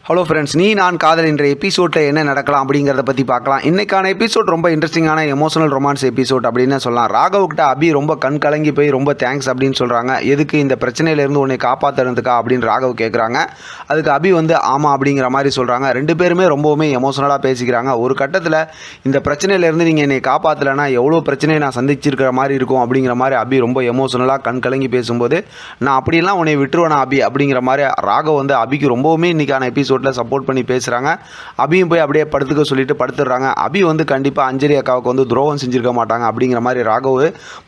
Hello friends, நீ நான் காதல் என்ற எபிசோடில் என்ன நடக்கலாம் அப்படிங்கிறத பற்றி பார்க்கலாம். இன்றைக்கான எபிசோட் ரொம்ப இன்ட்ரெஸ்டிங்கான எமோஷனல் ரொமான்ஸ் எபிசோட் அப்படின்னு சொல்லலாம். ராகவ்கிட்ட அபி ரொம்ப கண் கலங்கி போய் ரொம்ப தேங்க்ஸ் அப்படின்னு சொல்கிறாங்க. எதுக்கு இந்த பிரச்சனையிலேருந்து உன்னை காப்பாற்றுறதுக்கா அப்படின்னு ராகவ் கேட்குறாங்க. அதுக்கு அபி ஆமாம் அப்படிங்கிற மாதிரி சொல்கிறாங்க. ரெண்டு பேருமே ரொம்பவுமே எமோஷனலாக பேசிக்கிறாங்க. ஒரு கட்டத்தில் இந்த பிரச்சனையிலேருந்து நீங்கள் என்னை காப்பாற்றலைன்னா எவ்வளோ பிரச்சனையை நான் சந்திச்சிருக்கிற மாதிரி இருக்கும் அப்படிங்கிற மாதிரி அபி ரொம்ப எமோஷனலாக கண் கலங்கி பேசும்போது, நான் அப்படிலாம் உன்னை விட்டுருவேனா அபி அப்படிங்கிற மாதிரி ராகவ் அபிக்கு ரொம்பவுமே இன்றைக்கான எபிசோட் சப்போர்ட் பண்ணி பேசுகிறாங்க. அபியும் போய் அப்படியே படுத்துக்க சொல்லிட்டு படுத்துடுறாங்க. அபி கண்டிப்பாக அஞ்சலி அக்காவுக்கு துரோகம் செஞ்சிருக்க மாட்டாங்க அப்படிங்கிற மாதிரி ராகவ்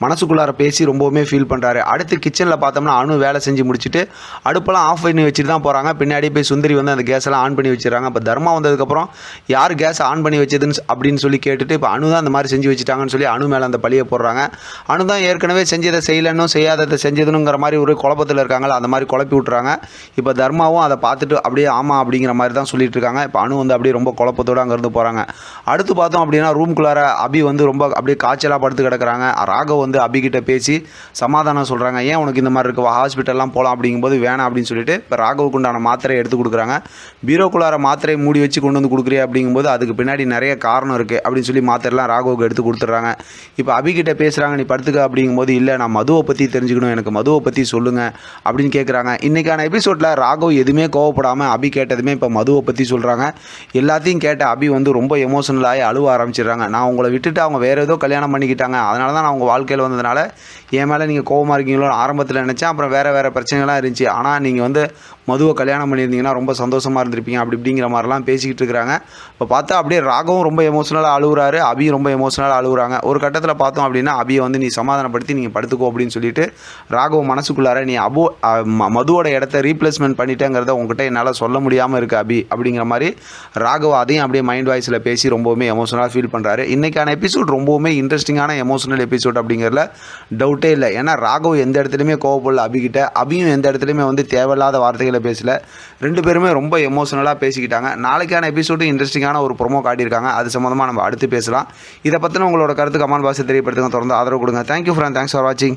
மனசுக்குள்ளார பேசி ரொம்பவுமே ஃபீல் பண்ணுறாரு. அடுத்து கிச்சனில் பார்த்தோம்னா அனு வேலை செஞ்சு முடிச்சுட்டு அடுப்பெல்லாம் ஆஃப் பண்ணி வச்சுட்டு தான் போகிறாங்க. பின்னாடி போய் சுந்தரி அந்த கேஸ் எல்லாம் ஆன் பண்ணி வச்சுறாங்க. இப்போ தர்மா வந்ததுக்கப்புறம் யார் கேஸ் ஆன் பண்ணி வச்சதுன்னு அப்படின்னு சொல்லி கேட்டுட்டு இப்போ அனு தான் அந்த மாதிரி செஞ்சு வச்சுட்டாங்கன்னு சொல்லி அனு மேலே அந்த பழியை போடுறாங்க. அனு தான் ஏற்கனவே செஞ்சதை செய்யலன்னும் செய்யாததை செஞ்சதுனுங்கிற மாதிரி ஒரு குழப்பத்தில் இருக்காங்களா, அந்த மாதிரி குழப்பி விட்டுறாங்க. இப்போ தர்மாவும் அதை பார்த்துட்டு அப்படியே ஆமாம் அப்படிங்கிற மாதிரி தான் சொல்லிட்டு இருக்காங்க. இப்போ அனு அப்படியே ரொம்ப குழப்பத்தோடு அங்கேருந்து போகிறாங்க. அடுத்து பார்த்தோம் அப்படின்னா ரூம்குள்ளார அபி ரொம்ப அப்படியே காய்ச்சலாக படுத்து கிடக்குறாங்க. ராகவ் அபிகிட்ட பேசி சமாதானம் சொல்கிறாங்க. ஏன் உனக்கு இந்த மாதிரி இருக்குது, ஹாஸ்பிட்டல்லாம் போகலாம் அப்படிங்கும்போது வேணாம் அப்படின்னு சொல்லிட்டு இப்போ ராகவுக்கு உண்டான மாத்திரையை எடுத்து கொடுக்குறாங்க. பீரோக்குள்ளார மாத்திரையை மூடி வச்சு கொண்டு வந்து கொடுக்குறியா அப்படிங்கும்போது அதுக்கு பின்னாடி நிறைய காரணம் இருக்குது அப்படின்னு சொல்லி மாத்திரைலாம் ராகவுக்கு எடுத்து கொடுத்துட்றாங்க. இப்போ அபிகிட்ட பேசுகிறாங்க, நீ படுத்துக்க அப்படிங்கும்போது இல்லை நான் மதுவை பற்றி தெரிஞ்சுக்கணும், எனக்கு மதுவை பற்றி சொல்லுங்கள் அப்படின்னு கேட்குறாங்க. இன்றைக்கான எபிசோடில் ராகவ் எதுவுமே கோவப்படாமல் அபி கேட்டதுமே இப்போ மதுவை பற்றி சொல்கிறாங்க. எல்லாத்தையும் கேட்ட அபி ரொம்ப எமோஷனலாகி அழுவ ஆரம்பிச்சிடுறாங்க. நான் உங்களை விட்டுட்டு அவங்க வேறு ஏதோ கல்யாணம் பண்ணிக்கிட்டாங்க, அதனால தான் நான் உங்கள் வாழ்க்கையில் வந்ததுனால என் மேலே நீங்கள் கோவமாக இருக்கீங்களோ ஆரம்பத்தில் நினச்சேன். அப்புறம் வேறு பிரச்சனைகள்லாம் இருந்துச்சு. ஆனால் நீங்கள் மதுவை கல்யாணம் பண்ணியிருந்தீங்கன்னா ரொம்ப சந்தோஷமாக இருந்திருப்பீங்க அப்படி இப்படிங்கிற மாதிரிலாம் பேசிக்கிட்டு இருக்கிறாங்க. இப்போ பார்த்தா அப்படியே ராகவும் ரொம்ப எமோஷனலாக அழுகுறாரு, அபியும் ரொம்ப எமோஷனலாக அழுகுறாங்க. ஒரு கட்டத்தில் பார்த்தோம் அப்படின்னா அபியை நீ சமாதானப்படுத்தி நீங்கள் படுத்துக்கோ அப்படின்னு சொல்லிட்டு ராகவ் மனசுக்குள்ளார நீ மதுவோட இடத்த ரீப்ளேஸ்மெண்ட் பண்ணிட்டேங்கிறத உங்ககிட்ட என்னால் சொல்ல முடியாமல் இருக்குது அபி அப்படிங்கிற மாதிரி ராகவ் அதையும் அப்படியே மைண்ட் வாய்ஸில் பேசி ரொம்பவுமே எமோஷனலாக ஃபீல் பண்ணுறாரு. இன்றைக்கான எபிசோட் ரொம்பவுமே இன்ட்ரெஸ்டிங்கான எமோஷனல் எபிசோட் அப்படிங்கிறதுல டவுட்டே இல்லை. ஏன்னா ராகவ் எந்த இடத்துலையுமே கோவப்படல அபிகிட்ட, அபியும் எந்த இடத்துலையுமே தேவையில்லாத வார்த்தைகளை பேசல. ரெண்டு பேருமே ரொம்ப எமோஷனலாக பேசிக்கிட்டாங்க. நாளைக்கான எபிசோடு இன்ட்ரெஸ்டிங்கான ஒரு ப்ரோமோ காட்டியிருக்காங்க. அது சம்மந்தமாக நம்ம அடுத்து பேசலாம். இதை பற்றின உங்களோட கருத்து கமெண்ட் பாக்ஸில் தெரியப்படுத்துங்க. தொடர்ந்து ஆதரவு கொடுங்க. தேங்க்யூ ஃப்ரெண்ட், தேங்க்ஸ் ஃபார் வாட்சிங்.